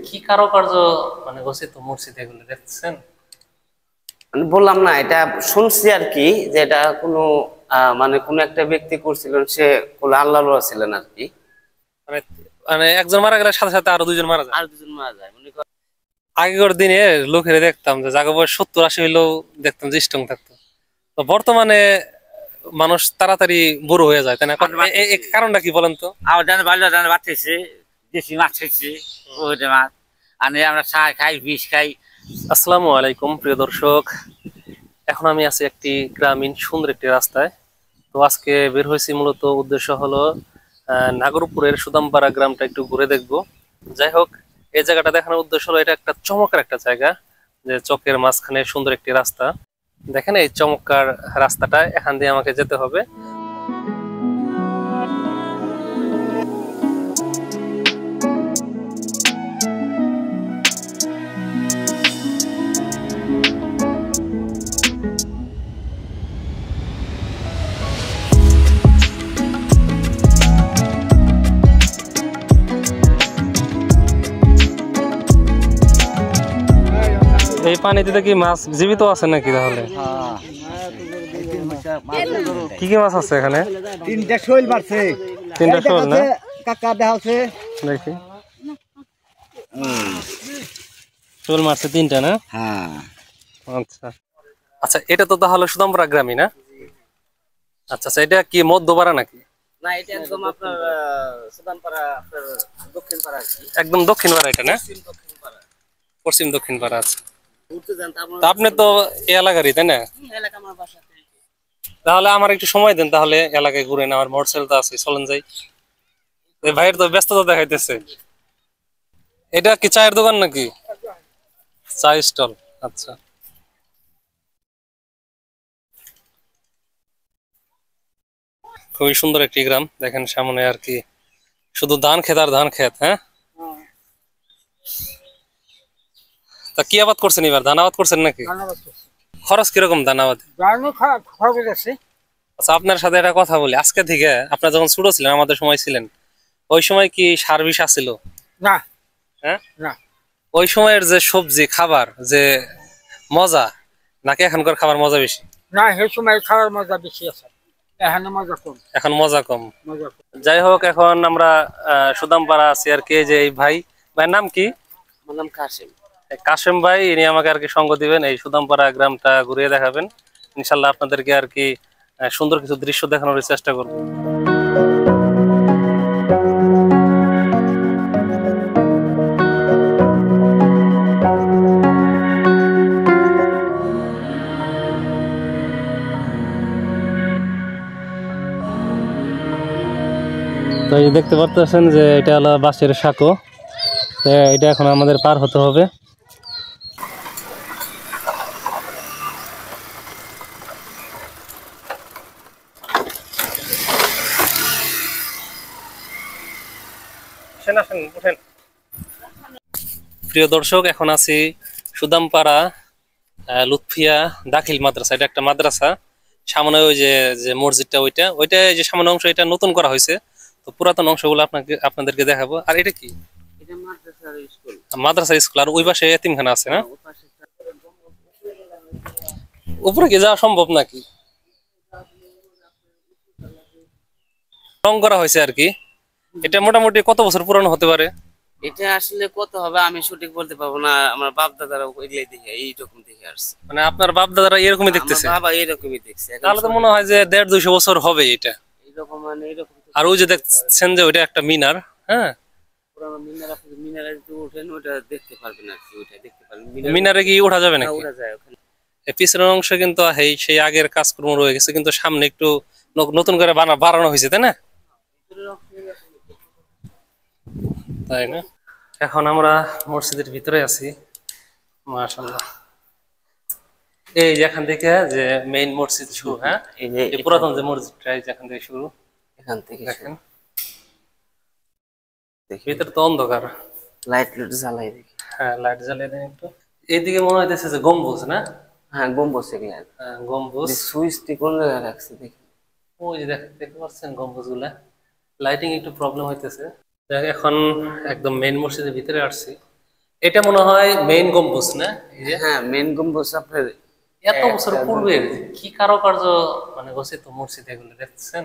কি কারুকার্য মানে গচ্ছিত মসজিদ এগুলো দেখছেন? আমি বললাম না, এটা শুনছি আর কি, যে এটা কোনো মানে কোন একটা ব্যক্তি করছিলেন, সে কোন আল্লাহ ছিলেন আর কি। মানে মানে একজন মারা গেলে সাথে সাথে আরো দুইজন মারা যায়। আর দুজন মারা যায় মনে করেন। আগেকার দিনে লোকেরা দেখতাম যে জাগা বয়স 70-80 হইলেও দেখতাম যে স্ট্রং থাকতো। তো বর্তমানে মানুষ তাড়াতাড়ি বুড়ো হয়ে যায়, তাই না? এই কারণটা কি বলেন তো? আমার জানে বাল্য জানে বাচ্চাছে, দেশি মাছ খাইছে, ওইটা মাছ আনে, আমরা চা খাই, বিষ খাই। আসসালামু আলাইকুম প্রিয় দর্শক, এখন আমি আছি একটি গ্রামীণ সুন্দর একটি রাস্তায়। তো আজকে বের হয়েছি, মূলত উদ্দেশ্য হলো নাগরপুরের সুদামপাড়া গ্রামটা একটু ঘুরে দেখবো। যাই হোক, এই জায়গাটা দেখানোর উদ্দেশ্য হলো এটা একটা চমৎকার একটা জায়গা, যে চকের মাঝখানে সুন্দর একটি রাস্তা। দেখেন এই চমৎকার রাস্তাটা, এখান দিয়ে আমাকে যেতে হবে। এই পানিতে কি মাছ জীবিত আছে নাকি? তাহলে কি কি মাছ আছে এখানে? তিনটা শৈল মারছে, তিনটা শোল না? কাকা দেখাচ্ছে, দেখি শোল মারছে তিনটা না? হ্যাঁ। আচ্ছা আচ্ছা, এটা তো তাহলে সুদামপাড়া গ্রামই না? আচ্ছা আচ্ছা, এটা কি মধ্যপাড়া নাকি? না, এটা একদম আপনার সুদামপাড়া, আপনার দক্ষিণ পাড়া আর কি। একদম দক্ষিণ পাড়া এটা না? দক্ষিণ পাড়া, পশ্চিম দক্ষিণ পাড়া। আছে। ঘুরতে যান তা আপনি তো এই এলাকারই, তাই না? এলাকা আমার বাসা। তাহলে আমার একটু সময় দেন, তাহলে এলাকায় ঘুরে নেওয়ার মোটরসাইকেল তো আছে, চলেন যাই। এই ভাইয়ের তো ব্যস্ততা দেখাইতেছে। এটা কি চায়ের দোকান নাকি? চা স্টল। আচ্ছা, খুবই সুন্দর একটি গ্রাম। দেখেন সামনে আর কি শুধু ধান ক্ষেত আর ধান ক্ষেত। হ্যাঁ, তা কি আবাদ করছেন এবার? ধান আবাদ করছেন নাকি? খরচ কিরকম ধান আবাদে? আচ্ছা, আপনার সাথে একটা কথা বলি। আজকে থেকে আপনার যখন ছোট ছিলেন, আমাদের সময় ছিলেন, ওই সময় কি সার বিষ আছিল? না। হ্যাঁ না। ওই সময়ের যে সবজি খাবার যে মজা, নাকি এখনকার খাবার মজা বেশি? না, সেই সময় খাওয়ার মজা বেশি আছে, এখন মজা কম। এখন মজা কম। মজা কম। যাই হোক, এখন আমরা সুদামপাড়া আছি আর কি। যে এই ভাইয়ের নাম কি? আমার নাম কাসেম। কাশেম ভাই, ইনি আমাকে আর কি সঙ্গ দিবেন, এই সুদামপাড়া গ্রামটা ঘুরিয়ে দেখাবেন। ইনশাল্লাহ আপনাদেরকে আর কি সুন্দর কিছু দৃশ্য দেখানোর চেষ্টা করব। তো এই দেখতে পাচ্ছেন যে এটা হলো বাঁশের সাঁকো। এটা এখন আমাদের পার হতে হবে। প্রিয় দর্শক, এখন আছি সুদামপাড়া লুৎফিয়া দাখিল মাদ্রাসা। এটা একটা মাদ্রাসা। সামনে ওই যে যে মসজিদটা, ওইটা যে সামনে অংশ, এটা নতুন করা হয়েছে। তো পুরাতন অংশগুলো আপনাদেরকে দেখাবো। আর এটা কি? এটা মাদ্রাসার স্কুল। মাদ্রাসা স্কুল। আর ওই পাশে এতিমখানা আছে না? উপরে কি যাওয়া সম্ভব নাকি? রং করা হয়েছে আর কি। এটা মোটামুটি কত বছর পুরানো হতে পারে? এটা আসলে কত হবে আমি সঠিক বলতে পারবো না। আমার বাপ দাদারা এগুলাই দেখে এইরকম দেখে আসছে। মানে আপনার বাপ দাদারা এরকমই দেখতেছে? বাবা এরকমই দেখছে। তাহলে তো মনে হয় যে 150-200 বছর হবে এটা। এইরকম মানে এরকম। আর ওই যে দেখছেন যে ওইটা একটা মিনার। হ্যাঁ, পুরানো মিনার। আপনি মিনারে যদি ওঠেন ওটা দেখতে পারবেন আর কি, ওইটা দেখতে পারবেন। মিনারে কি ওঠা যাবে নাকি? ওঠা যায় ওখানে। এই পিছনের অংশ কিন্তু সেই আগের কাজকর্ম রয়ে গেছে, কিন্তু সামনে একটু নতুন করে বাড়ানো হয়েছে, তাই না? তাই না? এখন আমরা মসজিদের ভিতরে আছি। মাশাআল্লাহ, এই যেখান থেকে যে মেইন মসজিদ শুরু। হ্যাঁ, এই পুরাতন যে মসজিদটা, এই যেখান থেকে শুরু, এখান থেকে দেখেন। ভিতরে তো অন্ধকার। লাইট জ্বালাই দেখি। হ্যাঁ, লাইট জ্বালিয়ে দেন একটু। এইদিকে মনে হইতেছে যে গম্বুজ না? হ্যাঁ, গম্বুজ এগুলা। হ্যাঁ, গম্বুজ। সুইচটি কোন জায়গায় রাখছে দেখি। ওই যে দেখতে পাচ্ছেন গম্বুজ গুলা। লাইটিং একটু প্রবলেম হইতেছে। এখন একদম মেইন মসজিদের ভিতরে আসছি। এটা মনে হয় মেইন গম্বুজ না? এই যে হ্যাঁ, মেন গম্বুজ আপনার এত বছর পূর্বের কি কারুকার্য মানে গঠিত মসজিদ এগুলো দেখছেন?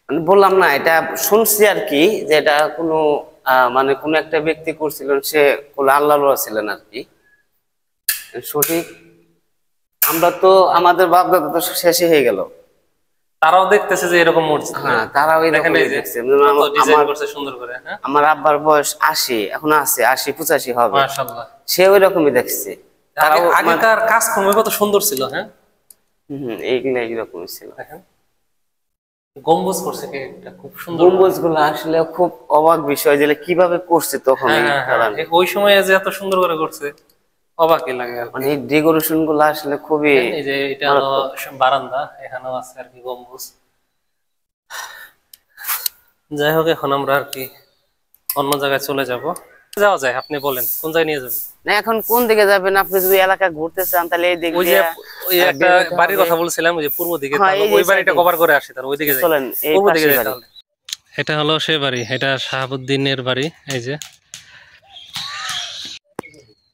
আমি বললাম না, এটা শুনছি আর কি, যে এটা কোনো মানে কোনো একটা ব্যক্তি করছিলেন, সে কোন আল্লাহ ছিলেন আর কি। সঠিক আমরা তো আমাদের বাপ দাদা তো শেষই হয়ে গেল, তারাও দেখতেছে যে এরকম মসজিদ না? হ্যাঁ তারাও দেখেন এরকমই এই যে দেখছে। কত ডিজাইন আমার করছে সুন্দর করে। হ্যাঁ, আমার আব্বার বয়স 80, এখন আছে 80-85 হবে, মাশাআল্লাহ। সে ওই রকমই দেখছে। তারাও আগেকার কাজ কমে কত সুন্দর ছিল। হ্যাঁ, এইগুলো এইরকমই ছিল। দেখেন গম্বুজ করছে কে একটা খুব সুন্দর। গম্বুজ গুলো আসলে খুব অবাক বিষয়, যে কিভাবে করছে তখন হ্যাঁ এই হ্যাঁ তারা, হ্যাঁ, ওই সময় যে এত সুন্দর করে করছে অবাকই লাগে আর কি। মানে এই ডেকোরেশন গুলো আসলে খুবই এই যে এটা হলো বারান্দা, এখানেও আছে আর কি গম্বুজ। যাই হোক, এখন আমরা আর কি অন্য জায়গায় চলে যাব। যাওয়া যায়, আপনি বলেন কোন জায়গায় নিয়ে যাবেন? না। এখন কোন দিকে যাবেন আপনি? যদি এলাকা ঘুরতে চান তাহলে এই দিক ওই যে দিয়ে ওই একটা বাড়ির কথা বলছিলাম, ওই যে পূর্ব দিকে, হ্যাঁ, তাহলে এই যে ওই বাড়িটা সাইডে। কভার করে আসি, তাহলে ওই দিকে যাই। চলেন, এই পূর্ব দিকে পাশেই যাই বাড়ি। তাহলে। এটা হলো সে বাড়ি, এটা শাহাবুদ্দিনের বাড়ি। এই যে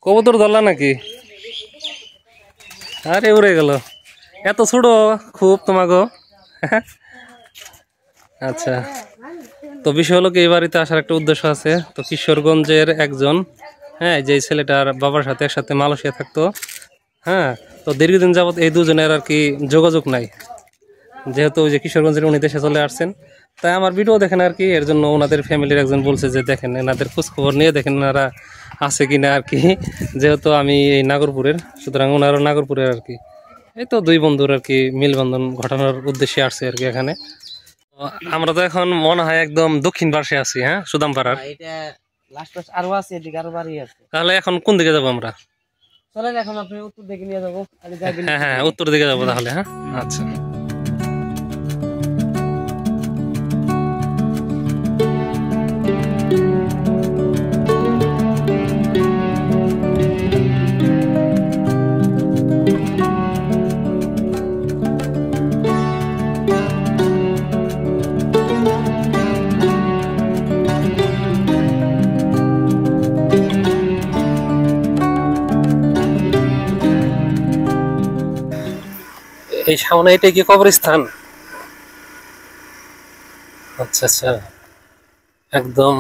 কবুতর ধরলা নাকি? আরে উড়ে গেল, এত ছোট খুব তোমাকে। আচ্ছা, তো বিষয় হলো কি, এই বাড়িতে আসার একটা উদ্দেশ্য আছে। তো কিশোরগঞ্জের একজন, হ্যাঁ, যে ছেলেটার বাবার সাথে একসাথে মালয়েশিয়া থাকতো, হ্যাঁ, তো দীর্ঘদিন যাবত এই দুজনের আর কি যোগাযোগ নাই, যেহেতু ওই যে কিশোরগঞ্জের উনি দেশে চলে আসছেন। তাই আমার ভিডিও দেখেন আর কি, এর জন্য ওনাদের ফ্যামিলির একজন বলছে যে দেখেন এনাদের খোঁজখবর নিয়ে দেখেন ওনারা আছে কিনা আর কি। যেহেতু আমি এই নাগরপুরের, সুতরাং ওনারও নাগরপুরের আর কি। এই তো দুই বন্ধুর আর কি মিলবন্ধন ঘটানোর উদ্দেশ্যে আসছে আর কি এখানে। তো আমরা তো এখন মনে হয় একদম দক্ষিণ পাশে আছি, হ্যাঁ, সুদামপাড়ার। এটা লাস্ট আরো আছে, এদিকে আরো বাড়ি আছে। তাহলে এখন কোন দিকে যাবো আমরা? চলেন এখন আপনি উত্তর দিকে নিয়ে যাবো। হ্যাঁ হ্যাঁ, উত্তর দিকে যাবো তাহলে। হ্যাঁ, আচ্ছা। এই সামনে এটা কি কবরস্থান? আচ্ছা আচ্ছা, একদম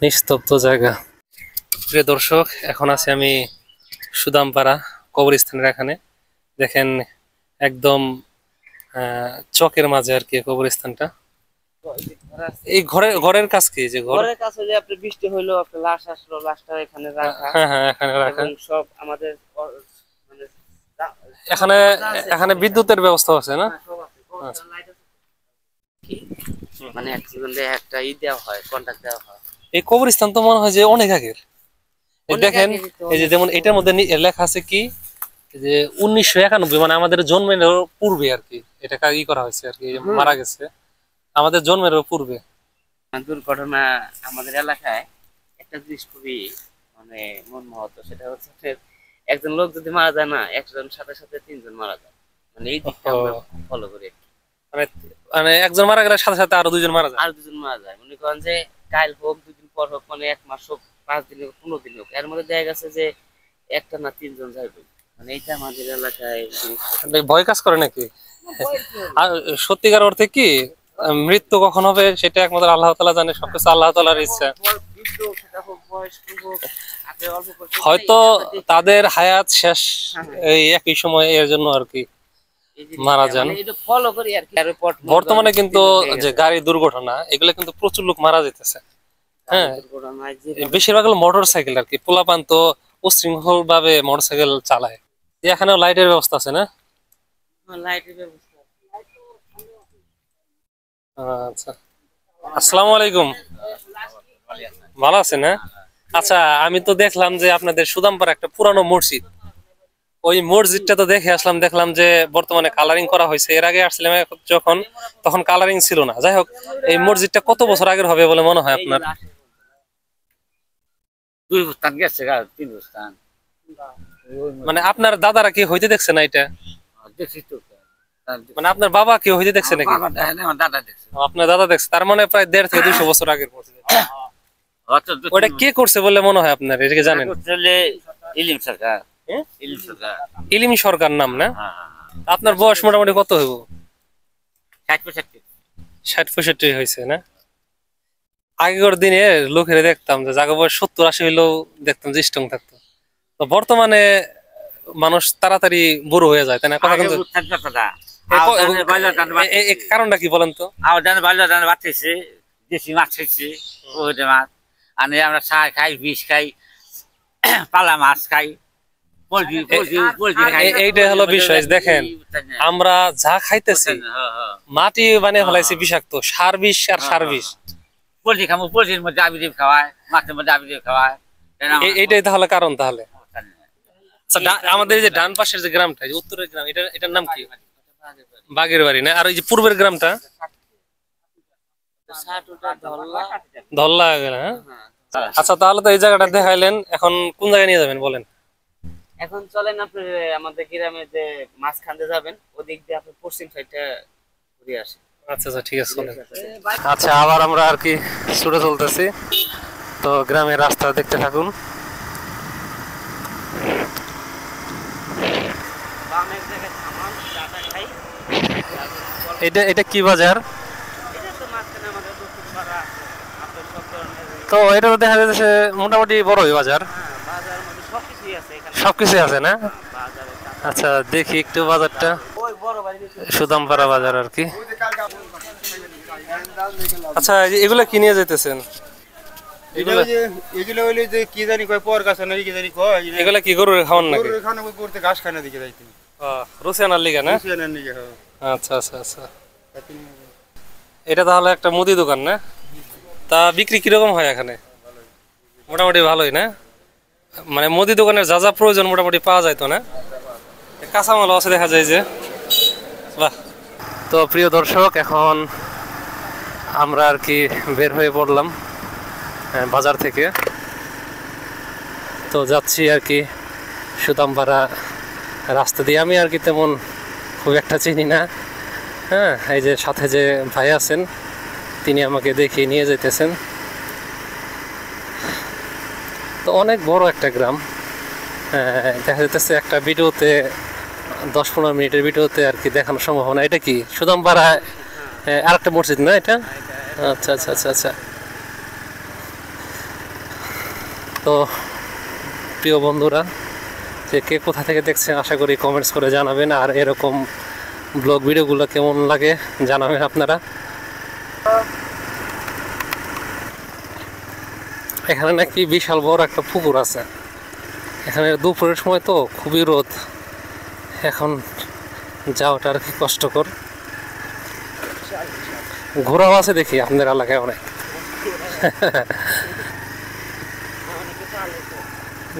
নিস্তব্ধ জায়গা। প্রিয় দর্শক, এখন আছি আমি সুদামপাড়া কবরস্থানের এখানে। দেখেন একদম চকের মাঝে আর কি কবরস্থানটা। এই ঘরের কাজ কি, যে ঘরের কাছে যে আপনি বৃষ্টি হইলো, আপনার লাশ আসলো, লাশটা এখানে রাখা, হ্যাঁ হ্যাঁ, এখানে রাখা। এবং সব আমাদের মানে এখানে এখানে বিদ্যুতের ব্যবস্থা আছে না? সব আছে। মানে একজনকে একটা দেওয়া হয়, কন্ট্রাক্ট দেওয়া হয়। এই কবরস্থান তো মনে হয় যে অনেক আগের। এই দেখেন, এই যে যেমন এটার মধ্যে লেখা আছে কি, যে 1991, মানে আমাদের জন্মের পূর্বে আর কি এটা ই করা হয়েছে আর কি, মারা গেছে আমাদের জন্মের পূর্বে। দুর্ঘটনা আমাদের এলাকায় একটা জিনিস খুবই মানে মনমোহত, সেটা হচ্ছে যে একজন লোক যদি মারা যায় না, একজন সাথে সাথে 3 জন মারা যায়। মানে এই দিকটা আমরা ফলো করি। মানে মানে একজন মারা গেলে সাথে সাথে আরো 2 জন মারা যায়। আর 2 জন মারা যায়, মনে করেন যে কাল হোক, 2 দিন পর হোক, মানে 1 মাস হোক, 5 দিন হোক, 15 দিন হোক, এর মধ্যে দেখা গেছে যে একটা না 3 জন যাইবে। মানে এটা আমাদের এলাকায় ভয় কাজ করে নাকি? আর সত্যিকার অর্থে কি মৃত্যু কখন হবে সেটা একমাত্র আল্লাহ তাআলা জানে, সবকিছু আল্লাহ তাআলার ইচ্ছা। হয়তো তাদের হায়াত শেষ এই একই সময়, এর জন্য আর কি মারা যান। বর্তমানে কিন্তু যে গাড়ি দুর্ঘটনা, এগুলো কিন্তু প্রচুর লোক মারা যেতেছে। হ্যাঁ, বেশিরভাগ হলো মোটর সাইকেল আর কি। পোলাপান তো উশৃঙ্খল ভাবে মোটর সাইকেল চালায়। এখানেও লাইটের ব্যবস্থা আছে না? আচ্ছা, আসসালামু আলাইকুম, ভালো আছেন? হ্যাঁ, আচ্ছা, আমি তো দেখলাম যে আপনাদের সুদামপাড়া একটা পুরানো মসজিদ, ওই মসজিদটা তো দেখে আসলাম, দেখলাম যে বর্তমানে কালারিং করা হয়েছে। এর আগে আসছিলাম যখন, তখন কালারিং ছিল না। যাই হোক, এই মসজিদটা কত বছর আগের হবে বলে মনে হয় আপনার? 2 বস্তান গেছে, 3 বস্তান। মানে আপনার দাদারা কি হইতে দেখছে না এটা? দেখছি তো, মানে আপনার বাবা কি হইতে দেখছে নাকি? আমার দাদা দেখছে। আপনার দাদা দেখছে, তার মানে প্রায় 1.5 থেকে 200 বছর আগের মসজিদ। ওটা কে করছে বলে মনে হয় আপনার, এটাকে জানেন? চলে ইলিম সরকার। হ্যাঁ? ইলিম সরকার। ইলিমি সরকার নাম না? হ্যাঁ। আপনার বয়স মোটামুটি কত হইব? 60-65। 60-65 হয়েছে না? আগেকার দিনে লোকেরা দেখতাম যে জাগা বয়স 70-80 হইলেও দেখতাম যে স্ট্রং থাকতো। তো বর্তমানে মানুষ তাড়াতাড়ি বুড়ো হয়ে যায়, তাই না? কথা কিন্তু কারণটা কি বলেন তো? বাল্যদান বাচ্চাইছে, দেশি মাছ খাইছে, ওইটা মাছ। আর আমরা ছাই খাই, বিষ খাই, পালা মাছ খাই, এইটা হলো বিষয়। দেখেন, আমরা যা খাইতেছি মাটি মানে হলাইছে বিষাক্ত, সার বিষ আর সার বিষ। পোলট্রি খাবো, পোলট্রির মধ্যে আবিদেব খাওয়ায়, মাছের মধ্যে আবিদেব খাওয়ায়। এইটাই তাহলে কারণ। তাহলে আচ্ছা, আমাদের এই যে ডান পাশের যে গ্রামটা, উত্তরের গ্রাম, এটার নাম কি? বাগের বাড়ি না? আর ওই যে পূর্বের গ্রামটা ধল্লা গেল। হ্যাঁ, আচ্ছা, তাহলে তো এই জায়গাটা দেখাইলেন, এখন কোন জায়গায় নিয়ে যাবেন বলেন? এখন চলেন আপনি আমাদের গ্রামে যে মাছ খান্তে যাবেন, ওদিক দিয়ে আপনি পশ্চিম সাইডটা ঘুরে আসেন। আচ্ছা, ঠিক আছে, চলেন। আচ্ছা, আবার আমরা আর কি ছুটে চলতেছি, তো গ্রামের রাস্তা দেখতে থাকুন। এটা কি বাজার? তো এটা তো দেখা যাচ্ছে মোটামুটি বড়ই বাজার, সবকিছু আছে না? আচ্ছা, দেখি একটু বাজারটা, সুদামপাড়া বাজার আর কি। আচ্ছা, এগুলা কি নিয়ে যেতেছেন? এগুলা কি গরুর খাওয়ান নাকি? ঘাস খানা দিকে যাইতে রুচি আনার লিগা না? আচ্ছা, এটা তাহলে একটা মুদি দোকান না? তা বিক্রি কিরকম হয় এখানে? মোটামুটি ভালোই না? মানে মুদি দোকানের যা যা প্রয়োজন মোটামুটি পাওয়া যায় তো না? কাঁচামালও আছে দেখা যায় যে। বাহ। তো প্রিয় দর্শক, এখন আমরা আর কি বের হয়ে পড়লাম বাজার থেকে, তো যাচ্ছি আর কি সুদামপাড়া রাস্তা দিয়ে। আমি আর কি তেমন খুব একটা চিনি না। হ্যাঁ, এই যে সাথে যে ভাই আছেন, তিনি আমাকে দেখিয়ে নিয়ে যেতেছেন। তো অনেক বড় একটা গ্রাম, দেখা যাচ্ছে একটা ভিডিওতে 10-15 মিনিটের ভিডিওতে আর কি দেখানো সম্ভব না। এটা কি সুদামপাড়া আরেকটা মসজিদ না এটা? আচ্ছা। তো প্রিয় বন্ধুরা, যে কে কোথা থেকে দেখছেন আশা করি কমেন্টস করে জানাবেন, আর এরকম ব্লগ ভিডিওগুলো কেমন লাগে জানাবেন আপনারা। এখানে নাকি বিশাল বড় একটা পুকুর আছে। এখানে দুপুরের সময় তো খুবই রোদ, এখন যাওয়াটা আর কি কষ্টকর। ঘোরাও আছে দেখি আপনাদের এলাকায় অনেক।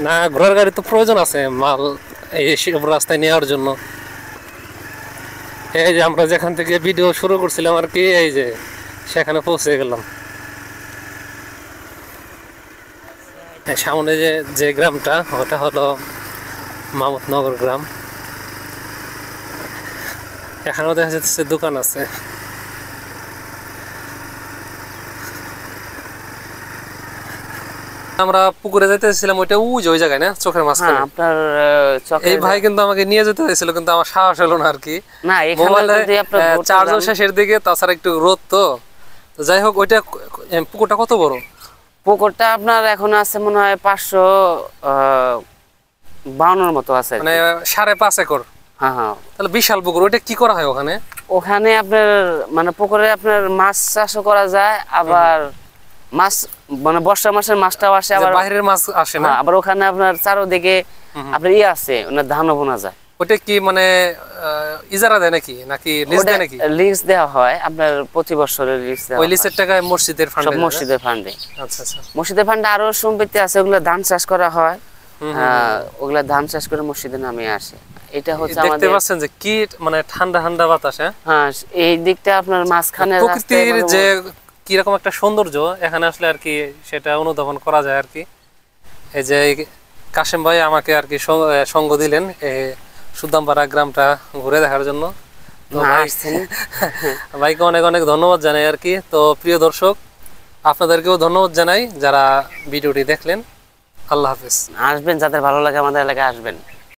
না, ঘোড়ার গাড়ি তো প্রয়োজন আছে মাল এই রাস্তায় নেওয়ার জন্য। এই যে আমরা যেখান থেকে ভিডিও শুরু করছিলাম আর কি, এই যে সেখানে পৌঁছে গেলাম। সামনে যে গ্রামটা, ওটা হলো মামুদনগর গ্রাম। এখানেও দেখা যাচ্ছে দোকান আছে। আমরা পুকুরে যাইতেছিলাম, ওইটা ওই জায়গায় না, চোখের মাঝখানে। আপনার এই ভাই কিন্তু আমাকে নিয়ে যেতে হয়েছিল, কিন্তু আমার সাহস হলো না আর কি। না, মোবাইলে চার্জও শেষের দিকে, তাছাড়া একটু রোদ তো। যাই হোক, ওইটা পুকুরটা কত বড়? পুকুরটা আপনার এখন আছে মনে হয় 552 মতো আছে, মানে 5.5 একর। হ্যাঁ। তাহলে বিশাল পুকুর। ওইটা কি করা হয় ওখানে? ওখানে আপনার মানে পুকুরে আপনার মাছ চাষও করা যায়, আবার মাছ মানে বর্ষা মাসের মাছটাও আসে, আবার বাইরের মাছ আসে না? আবার ওখানে আপনার চারোদিকে আপনার আছে, ওনার ধানও বোনা যায়। ওটা কি মানে ইজারা দেয় নাকি লিজ দেয় নাকি? লিজ দেওয়া হয় আপনার প্রতি বছরের লিজ দেওয়া। ওই লিজের টাকায় মসজিদের ফান্ডে? সব মসজিদের ফান্ডে। আচ্ছা। মসজিদের ফান্ডে আরো সম্পত্তি আছে, ওগুলা ধান চাষ করা হয়। ওগুলা ধান চাষ করে মসজিদের নামে আসে। এটা হচ্ছে আমাদের, দেখতে পাচ্ছেন যে কি মানে ঠান্ডা ঠান্ডা বাতাস। হ্যাঁ, এই দিকটা আপনার মাঝখানে প্রকৃতির যে কি রকম একটা সৌন্দর্য এখানে আসলে আর কি সেটা অনুধাবন করা যায় আর কি। এই যে কাশেম ভাই আমাকে আর কি সঙ্গ দিলেন সুদামপাড়া গ্রামটা ঘুরে দেখার জন্য। তো ভাইকে অনেক অনেক ধন্যবাদ জানাই আর কি। তো প্রিয় দর্শক, আপনাদেরকেও ধন্যবাদ জানাই যারা ভিডিওটি দেখলেন। আল্লাহ হাফেজ। আসবেন, যাদের ভালো লাগে আমাদের এলাকায় আসবেন।